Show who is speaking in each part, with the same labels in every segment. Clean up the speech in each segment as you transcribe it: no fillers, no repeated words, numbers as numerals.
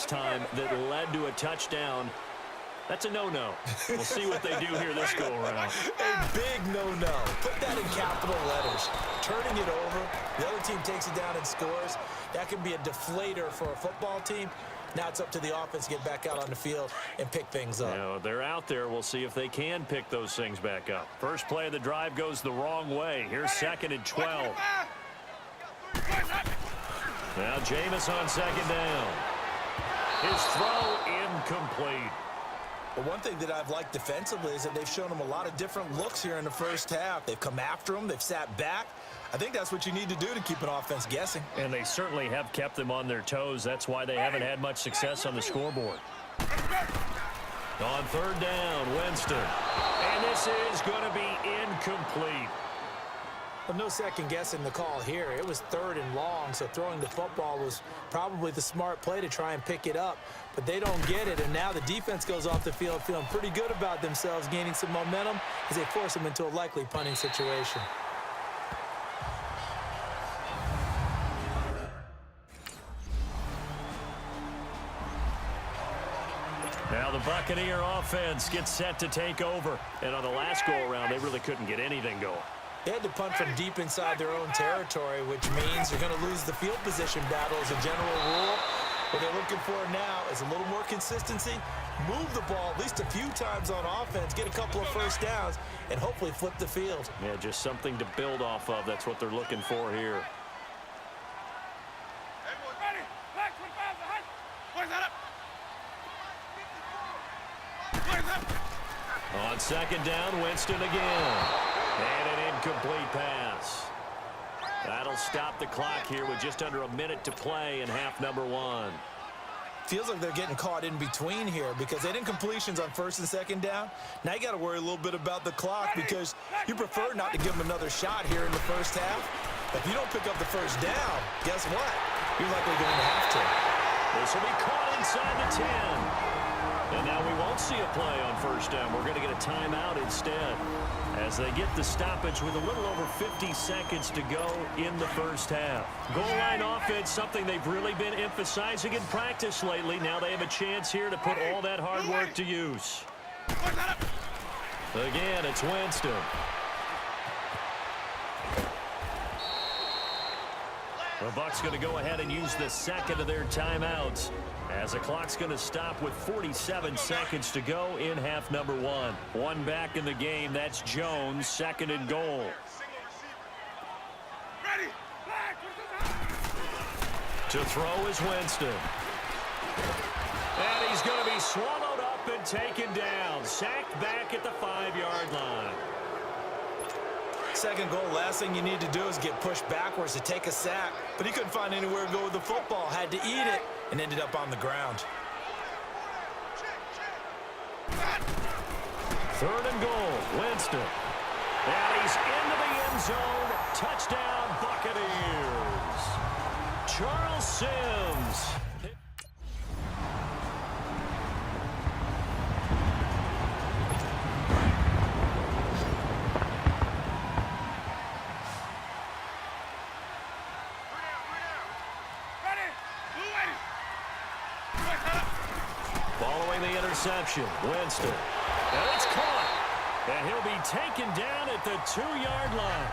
Speaker 1: last time that led to a touchdown. That's a no-no. We'll see what they do here this go-around.
Speaker 2: A big no-no. Put that in capital letters. Turning it over, the other team takes it down and scores. That can be a deflator for a football team. Now it's up to the offense to get back out on the field and pick things up.
Speaker 1: You know, they're out there. We'll see if they can pick those things back up. First play of the drive goes the wrong way. Here's 2nd and 12. Now Jameis on 2nd down. His throw incomplete.
Speaker 2: Well, one thing that I've liked defensively is that they've shown them a lot of different looks here in the first half. They've come after them. They've sat back. I think that's what you need to do to keep an offense guessing.
Speaker 1: And they certainly have kept them on their toes. That's why they haven't had much success on the scoreboard. On 3rd down, Winston. And this is going to be incomplete.
Speaker 2: Well, no second guessing the call here. It was 3rd and long, so throwing the football was probably the smart play to try and pick it up. But they don't get it, and now the defense goes off the field feeling pretty good about themselves, gaining some momentum as they force them into a likely punting situation.
Speaker 1: Now the Buccaneer offense gets set to take over. And on the last go-around, they really couldn't get anything going.
Speaker 2: They had to punt from deep inside their own territory, which means they're going to lose the field position battle as a general rule. What they're looking for now is a little more consistency, move the ball at least a few times on offense, get a couple of first downs, and hopefully flip the field.
Speaker 1: Yeah, just something to build off of. That's what they're looking for here. On 2nd down, Winston again. And an incomplete pass. That'll stop the clock here with just under a minute to play in half number 1.
Speaker 2: Feels like they're getting caught in between here because they didn't completions on 1st and 2nd down. Now you got to worry a little bit about the clock because you prefer not to give them another shot here in the first half. If you don't pick up the first down, guess what? You're likely going to have to.
Speaker 1: This will be caught inside the 10. And now we won't see a play on 1st down. We're going to get a timeout instead as they get the stoppage with a little over 50 seconds to go in the first half. Goal line offense, something they've really been emphasizing in practice lately. Now they have a chance here to put all that hard work to use. Again, it's Winston. The Bucs going to go ahead and use the 2nd of their timeouts as the clock's going to stop with 47 seconds to go in half number 1. One back in the game. That's Jones, 2nd and goal. To throw is Winston. And he's going to be swallowed up and taken down. Sacked back at the 5-yard line.
Speaker 2: 2nd goal, last thing you need to do is get pushed backwards to take a sack. But he couldn't find anywhere to go with the football. Had to eat it and ended up on the ground.
Speaker 1: 3rd and goal, Winston. And he's into the end zone. Touchdown, Buccaneers. Charles Sims. Following the interception, Winston. And it's caught. And he'll be taken down at the 2-yard line.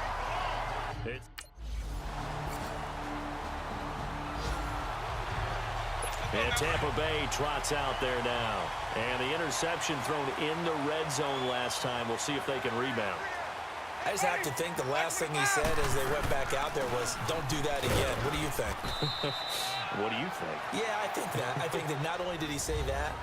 Speaker 1: And Tampa Bay trots out there now. And the interception thrown in the red zone last time. We'll see if they can rebound.
Speaker 2: I just have to think the last thing he said as they went back out there was, don't do that again. What do you think?
Speaker 1: What do you think?
Speaker 2: Yeah, I think that. I think that not only did he say that,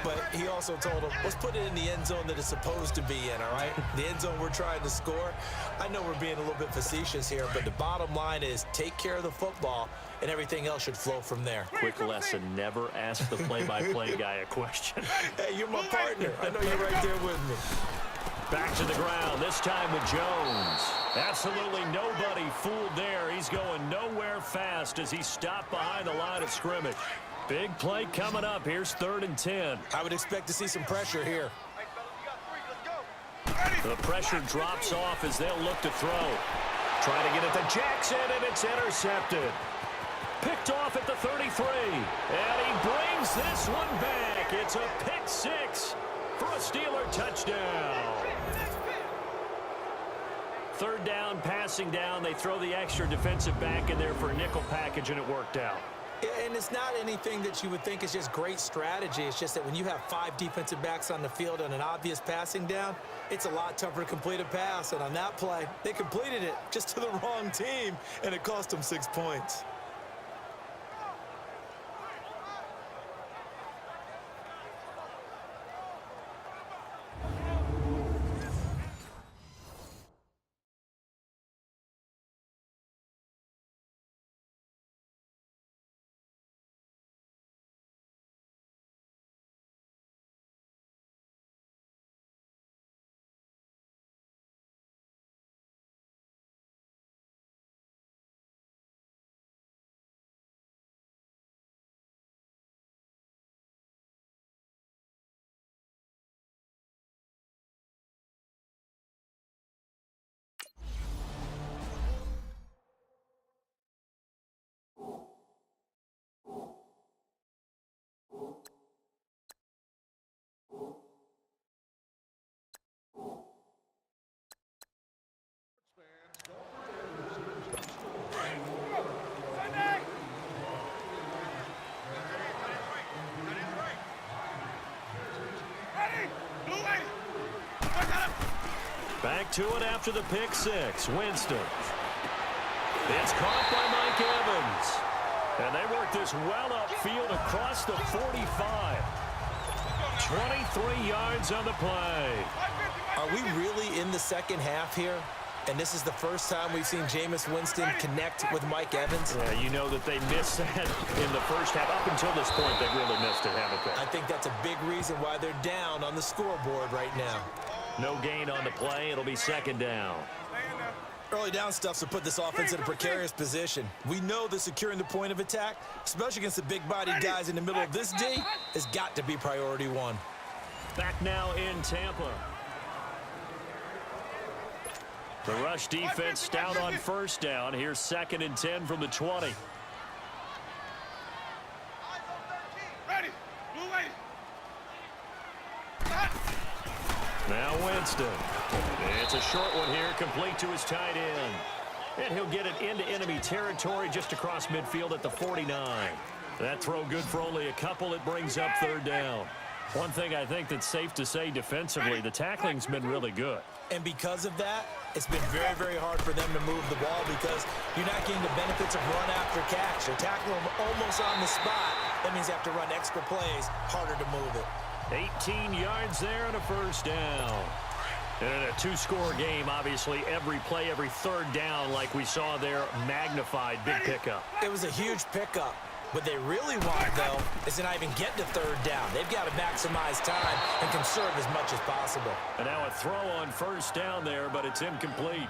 Speaker 2: but he also told him, let's put it in the end zone that it's supposed to be in, all right? The end zone we're trying to score. I know we're being a little bit facetious here, but the bottom line is take care of the football, and everything else should flow from there.
Speaker 1: Quick lesson, never ask the play-by-play guy a question.
Speaker 2: Hey, you're my partner. I know you're right there with me.
Speaker 1: Back to the ground, this time with Jones. Absolutely nobody fooled there. He's going nowhere fast as he stopped behind the line of scrimmage. Big play coming up. Here's 3rd and 10.
Speaker 2: I would expect to see some pressure here.
Speaker 1: The pressure drops off as they'll look to throw. Try to get it to Jackson, and it's intercepted. Picked off at the 33. And he brings this one back. It's a pick six for a Steeler touchdown. Third down, passing down. They throw the extra defensive back in there for a nickel package, and it worked out.
Speaker 2: And it's not anything that you would think is just great strategy. It's just that when you have 5 defensive backs on the field on an obvious passing down, it's a lot tougher to complete a pass. And on that play, they completed it just to the wrong team, and it cost them 6 points.
Speaker 1: Back to it after the pick six. Winston. It's caught by Mike Evans. And they work this well upfield across the 45. 23 yards on the play.
Speaker 2: Are we really in the second half here? And this is the first time we've seen Jameis Winston connect with Mike Evans?
Speaker 1: Yeah, you know that they missed that in the first half. Up until this point, they really missed it, haven't they?
Speaker 2: I think that's a big reason why they're down on the scoreboard right now.
Speaker 1: No gain on the play. It'll be second down.
Speaker 2: Early down stuffs will put this offense in a precarious position. We know that securing the point of attack, especially against the big-bodied guys in the middle of this D, has got to be priority one.
Speaker 1: Back now in Tampa. The rush defense stout on first down. Here's 2nd and 10 from the 20. Now Winston. It's a short one here, complete to his tight end. And he'll get it into enemy territory just across midfield at the 49. That throw good for only a couple. It brings up third down. One thing I think that's safe to say defensively, the tackling's been really good.
Speaker 2: And because of that, it's been very, very hard for them to move the ball because you're not getting the benefits of run after catch. They're tackling them almost on the spot. That means you have to run extra plays, harder to move it.
Speaker 1: 18 yards there and a first down. And in a two-score game, obviously, every play, every third down, like we saw there, magnified, big pickup.
Speaker 2: It was a huge pickup. What they really want, though, is to not even get to third down. They've got to maximize time and conserve as much as possible.
Speaker 1: And now a throw on first down there, but it's incomplete.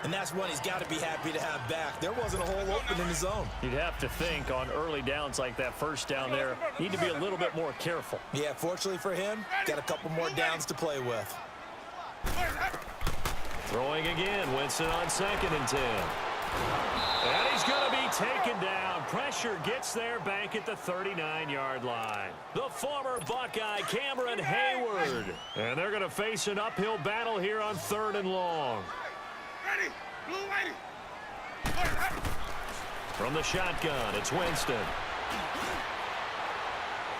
Speaker 2: And that's one he's got to be happy to have back. There wasn't a hole open in the zone.
Speaker 1: You'd have to think on early downs like that first down there, you need to be a little bit more careful.
Speaker 2: Yeah, fortunately for him, got a couple more downs to play with.
Speaker 1: Throwing again, Winston on 2nd and 10. And he's going to be taken down. Pressure gets there back at the 39-yard line. The former Buckeye, Cameron Hayward. And they're going to face an uphill battle here on 3rd and long. From the shotgun, it's Winston.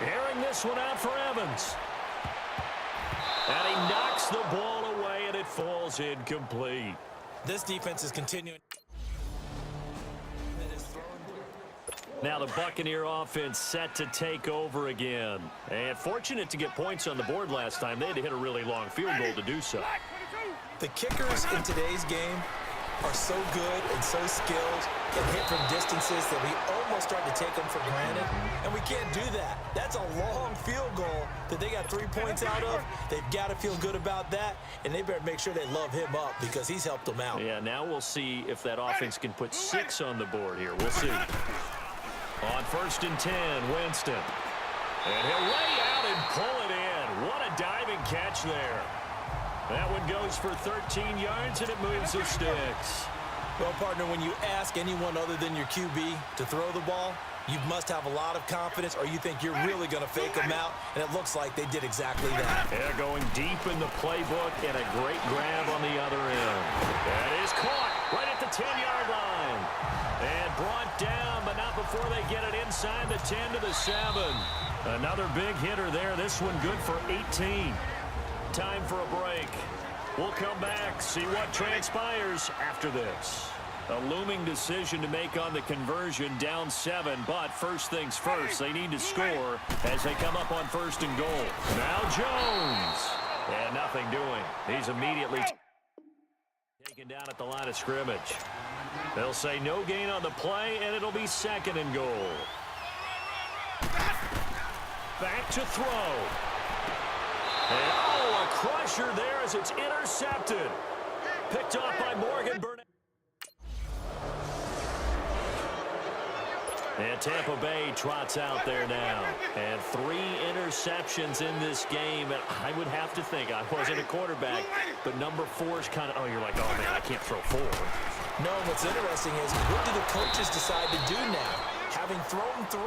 Speaker 1: Airing this one out for Evans. And he knocks the ball away, and it falls incomplete.
Speaker 2: This defense is continuing.
Speaker 1: Now the Buccaneer offense set to take over again. And fortunate to get points on the board last time. They had to hit a really long field goal to do so.
Speaker 2: The kickers in today's game are so good and so skilled and hit from distances that we almost start to take them for granted, and we can't do that. That's a long field goal that they got 3 points out of. They've got to feel good about that, and they better make sure they love him up because he's helped them out.
Speaker 1: Yeah, now we'll see if that offense can put 6 on the board here. We'll see. On 1st and 10, Winston. And he'll lay out and pull it in. What a diving catch there. That one goes for 13 yards, and it moves the sticks.
Speaker 2: Well, partner, when you ask anyone other than your QB to throw the ball, you must have a lot of confidence or you think you're really going to fake them out, and it looks like they did exactly that.
Speaker 1: Yeah, going deep in the playbook and a great grab on the other end. That is caught right at the 10-yard line. And brought down, but not before they get it inside the 10 to the 7. Another big hitter there. This one good for 18. Time for a break. We'll come back, see what transpires after this. A looming decision to make on the conversion, down 7, but first things first, they need to score as they come up on 1st and goal. Now Jones. And nothing doing. He's immediately taken down at the line of scrimmage. They'll say no gain on the play, and it'll be 2nd and goal. Back to throw. And, a crusher there as it's intercepted. Picked off by Morgan Burnett. And Tampa Bay trots out there now. And 3 interceptions in this game. And I would have to think, I wasn't a quarterback, but number 4 is kind of, you're like, oh, man, I can't throw 4.
Speaker 2: No, what's interesting is what do the coaches decide to do now? Having thrown 3,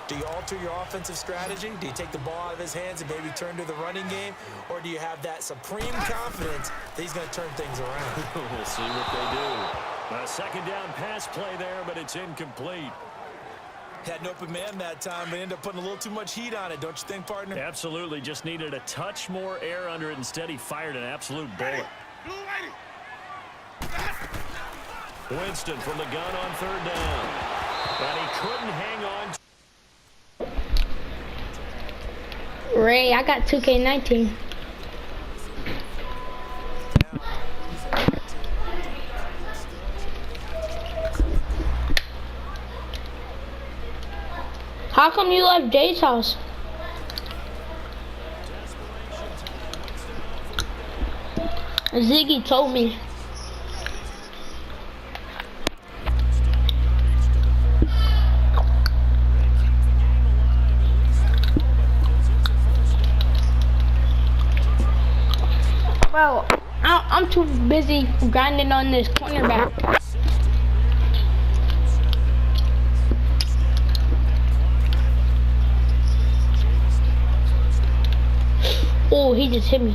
Speaker 2: do you alter your offensive strategy? Do you take the ball out of his hands and maybe turn to the running game? Or do you have that supreme confidence that he's going to turn things around?
Speaker 1: We'll see what they do. A 2nd down pass play there, but it's incomplete.
Speaker 2: Had an open man that time, but ended up putting a little too much heat on it, don't you think, partner?
Speaker 1: Absolutely. Just needed a touch more air under it. Instead, he fired an absolute bullet. Winston from the gun on 3rd down. And he couldn't hang on.
Speaker 3: Ray, I got 2K19. How come you left Jay's house? Ziggy told me. Bro, I'm too busy grinding on this cornerback. Oh, he just hit me.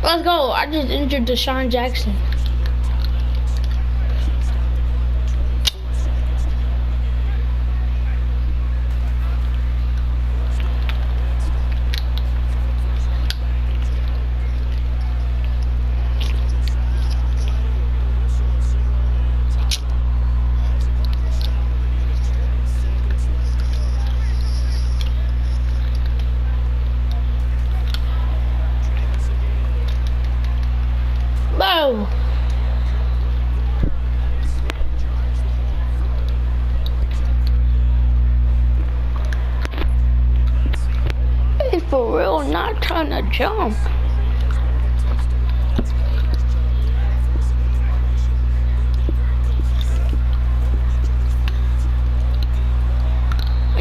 Speaker 3: Let's go. I just injured Deshaun Jackson. He's for real not trying to jump.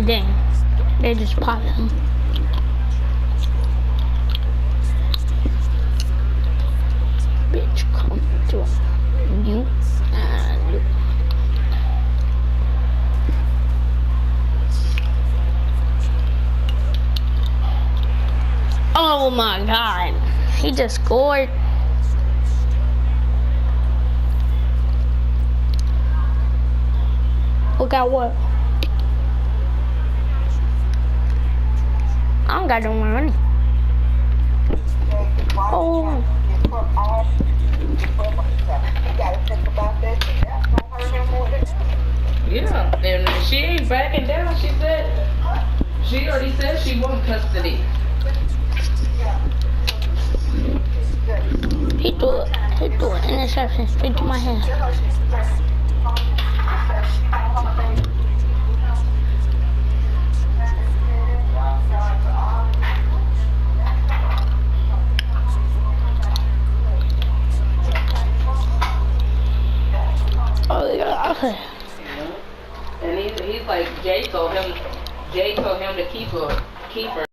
Speaker 3: Dang, they just popped him. Bitch, come to you and you. Oh my God, he just scored. Look at what? I don't got no money. Oh.
Speaker 4: Yeah, and she ain't backing down. She already said she wants custody.
Speaker 3: He threw an interception straight to my hand. Oh yeah, okay.
Speaker 4: And he's like Jay told him to keep her.